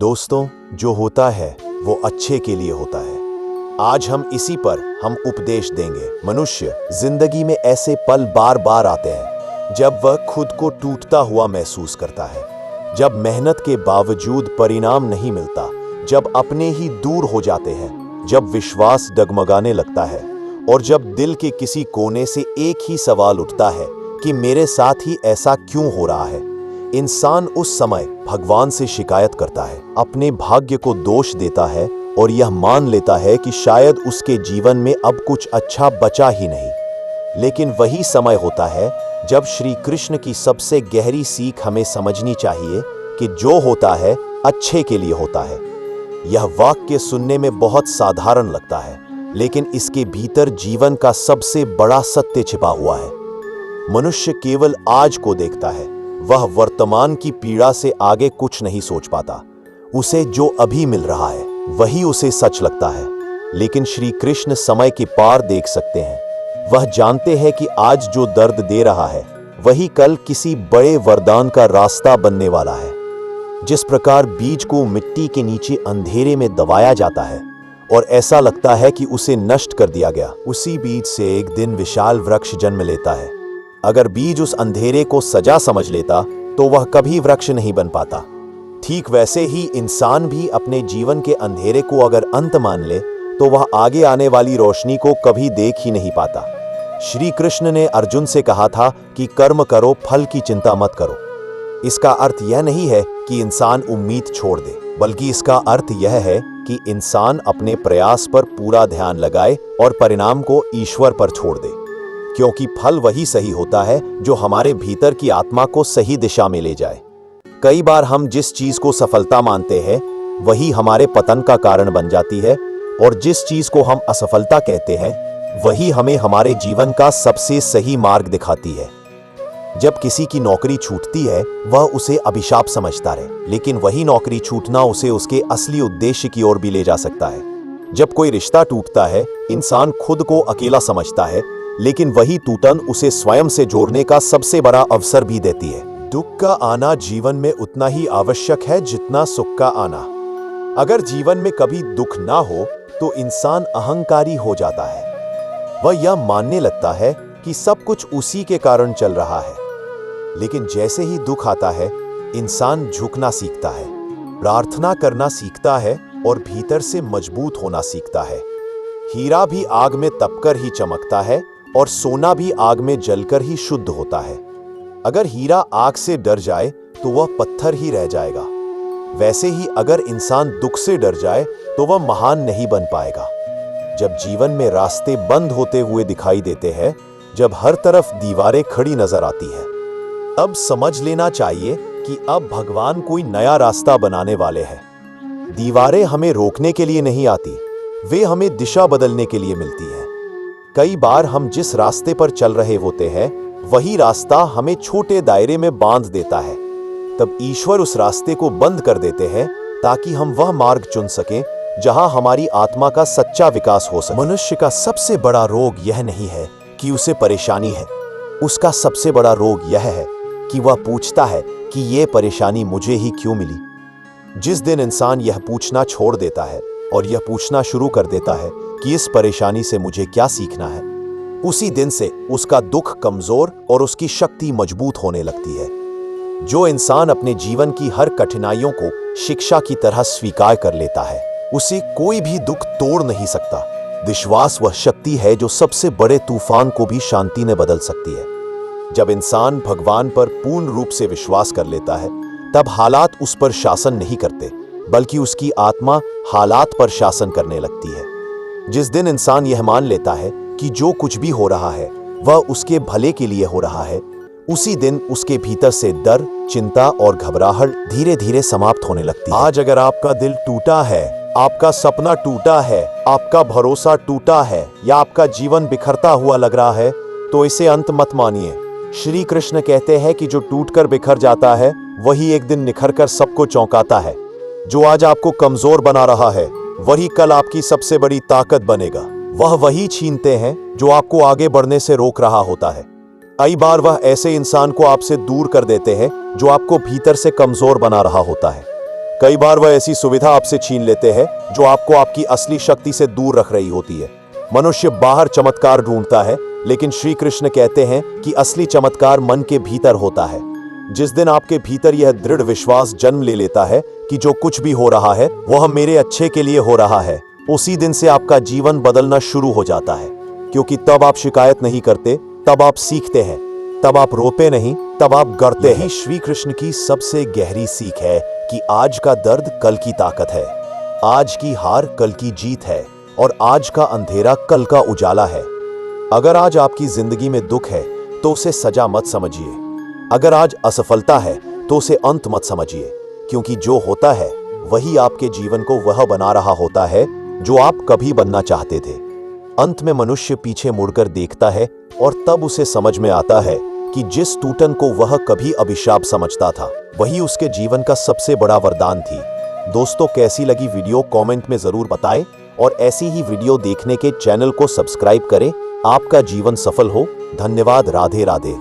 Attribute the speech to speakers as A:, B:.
A: दोस्तों, जो होता है वो अच्छे के लिए होता है। आज हम इसी पर उपदेश देंगे। मनुष्य जिंदगी में ऐसे पल बार बार आते हैं जब वह खुद को टूटता हुआ महसूस करता है, जब मेहनत के बावजूद परिणाम नहीं मिलता, जब अपने ही दूर हो जाते हैं, जब विश्वास डगमगाने लगता है और जब दिल के किसी कोने से एक ही सवाल उठता है कि मेरे साथ ही ऐसा क्यों हो रहा है। इंसान उस समय भगवान से शिकायत करता है, अपने भाग्य को दोष देता है और यह मान लेता है कि शायद उसके जीवन में अब कुछ अच्छा बचा ही नहीं। लेकिन वही समय होता है जब श्री कृष्ण की सबसे गहरी सीख हमें समझनी चाहिए कि जो होता है अच्छे के लिए होता है। यह वाक्य सुनने में बहुत साधारण लगता है, लेकिन इसके भीतर जीवन का सबसे बड़ा सत्य छिपा हुआ है। मनुष्य केवल आज को देखता है, वह वर्तमान की पीड़ा से आगे कुछ नहीं सोच पाता। उसे जो अभी मिल रहा है वही उसे सच लगता है। लेकिन श्री कृष्ण समय के पार देख सकते हैं। वह जानते हैं कि आज जो दर्द दे रहा है वही कल किसी बड़े वरदान का रास्ता बनने वाला है। जिस प्रकार बीज को मिट्टी के नीचे अंधेरे में दबाया जाता है और ऐसा लगता है कि उसे नष्ट कर दिया गया, उसी बीज से एक दिन विशाल वृक्ष जन्म लेता है। अगर बीज उस अंधेरे को सजा समझ लेता तो वह कभी वृक्ष नहीं बन पाता। ठीक वैसे ही इंसान भी अपने जीवन के अंधेरे को अगर अंत मान ले तो वह आगे आने वाली रोशनी को कभी देख ही नहीं पाता। श्री कृष्ण ने अर्जुन से कहा था कि कर्म करो, फल की चिंता मत करो। इसका अर्थ यह नहीं है कि इंसान उम्मीद छोड़ दे, बल्कि इसका अर्थ यह है कि इंसान अपने प्रयास पर पूरा ध्यान लगाए और परिणाम को ईश्वर पर छोड़ दे, क्योंकि फल वही सही होता है जो हमारे भीतर की आत्मा को सही दिशा में ले जाए। कई बार हम जिस चीज को सफलता मानते हैं वही हमारे पतन का कारण बन जाती है, और जिस चीज को हम असफलता कहते हैं वही हमें हमारे जीवन का सबसे सही मार्ग दिखाती है। जब किसी की नौकरी छूटती है वह उसे अभिशाप समझता है, लेकिन वही नौकरी छूटना उसे उसके असली उद्देश्य की ओर भी ले जा सकता है। जब कोई रिश्ता टूटता है इंसान खुद को अकेला समझता है, लेकिन वही टूटन उसे स्वयं से जोड़ने का सबसे बड़ा अवसर भी देती है। दुख का आना जीवन में उतना ही आवश्यक है जितना सुख का आना। अगर जीवन में कभी दुख ना हो तो इंसान अहंकारी हो जाता है। वह यह मानने लगता है कि सब कुछ उसी के कारण चल रहा है। लेकिन जैसे ही दुख आता है इंसान झुकना सीखता है, प्रार्थना करना सीखता है और भीतर से मजबूत होना सीखता है। हीरा भी आग में तपकर ही चमकता है और सोना भी आग में जलकर ही शुद्ध होता है। अगर हीरा आग से डर जाए तो वह पत्थर ही रह जाएगा। वैसे ही अगर इंसान दुख से डर जाए तो वह महान नहीं बन पाएगा। जब जीवन में रास्ते बंद होते हुए दिखाई देते हैं, जब हर तरफ दीवारें खड़ी नजर आती हैं, अब समझ लेना चाहिए कि अब भगवान कोई नया रास्ता बनाने वाले हैं। दीवारें हमें रोकने के लिए नहीं आती, वे हमें दिशा बदलने के लिए मिलती हैं। कई बार हम जिस रास्ते पर चल रहे होते हैं वही रास्ता हमें छोटे दायरे में बांध देता है। तब ईश्वर उस रास्ते को बंद कर देते हैं ताकि हम वह मार्ग चुन सकें जहां हमारी आत्मा का सच्चा विकास हो सके। मनुष्य का सबसे बड़ा रोग यह नहीं है कि उसे परेशानी है, उसका सबसे बड़ा रोग यह है कि वह पूछता है कि यह परेशानी मुझे ही क्यों मिली। जिस दिन इंसान यह पूछना छोड़ देता है और यह पूछना शुरू कर देता है कि इस परेशानी से मुझे क्या सीखना है, उसी दिन से उसका दुख कमजोर और उसकी शक्ति मजबूत होने लगती है। जो इंसान अपने जीवन की हर कठिनाइयों को शिक्षा की तरह स्वीकार कर लेता है उसे कोई भी दुख तोड़ नहीं सकता। विश्वास वह शक्ति है जो सबसे बड़े तूफान को भी शांति में बदल सकती है। जब इंसान भगवान पर पूर्ण रूप से विश्वास कर लेता है तब हालात उस पर शासन नहीं करते, बल्कि उसकी आत्मा हालात पर शासन करने लगती है। जिस दिन इंसान यह मान लेता है कि जो कुछ भी हो रहा है वह उसके भले के लिए हो रहा है, उसी दिन उसके भीतर से डर, चिंता और घबराहट धीरे धीरे समाप्त होने लगती है। आज अगर आपका दिल टूटा है, आपका सपना टूटा है, आपका भरोसा टूटा है या आपका जीवन बिखरता हुआ लग रहा है तो इसे अंत मत मानिए। श्री कृष्ण कहते हैं कि जो टूटकर बिखर जाता है वही एक दिन निखरकर सबको चौंकाता है। जो आज आपको कमजोर बना रहा है वही कल आपकी सबसे बड़ी ताकत बनेगा। वह वही छीनते हैं जो आपको आगे बढ़ने से रोक रहा होता है। कई बार वह ऐसे इंसान को आपसे दूर कर देते हैं जो आपको भीतर से कमजोर बना रहा होता है। कई बार वह ऐसी सुविधा आपसे छीन लेते हैं जो आपको आपकी असली शक्ति से दूर रख रही होती है। मनुष्य बाहर चमत्कार ढूंढता है, लेकिन श्री कृष्ण कहते हैं कि असली चमत्कार मन के भीतर होता है। जिस दिन आपके भीतर यह दृढ़ विश्वास जन्म ले लेता है कि जो कुछ भी हो रहा है वह मेरे अच्छे के लिए हो रहा है, उसी दिन से आपका जीवन बदलना शुरू हो जाता है। क्योंकि तब आप शिकायत नहीं करते, तब आप सीखते हैं, तब आप रोते नहीं, तब आप गढ़ते हैं। श्री कृष्ण की सबसे गहरी सीख है कि आज का दर्द कल की ताकत है, आज की हार कल की जीत है और आज का अंधेरा कल का उजाला है। अगर आज आपकी जिंदगी में दुख है तो उसे सजा मत समझिए। अगर आज असफलता है तो उसे अंत मत समझिए, क्योंकि जो होता है वही आपके जीवन को वह बना रहा होता है जो आप कभी बनना चाहते थे। अंत में मनुष्य पीछे मुड़कर देखता है और तब उसे समझ में आता है कि जिस टूटन को वह कभी अभिशाप समझता था वही उसके जीवन का सबसे बड़ा वरदान थी। दोस्तों, कैसी लगी वीडियो कमेंट में जरूर बताएं और ऐसी ही वीडियो देखने के चैनल को सब्सक्राइब करें। आपका जीवन सफल हो। धन्यवाद। राधे राधे।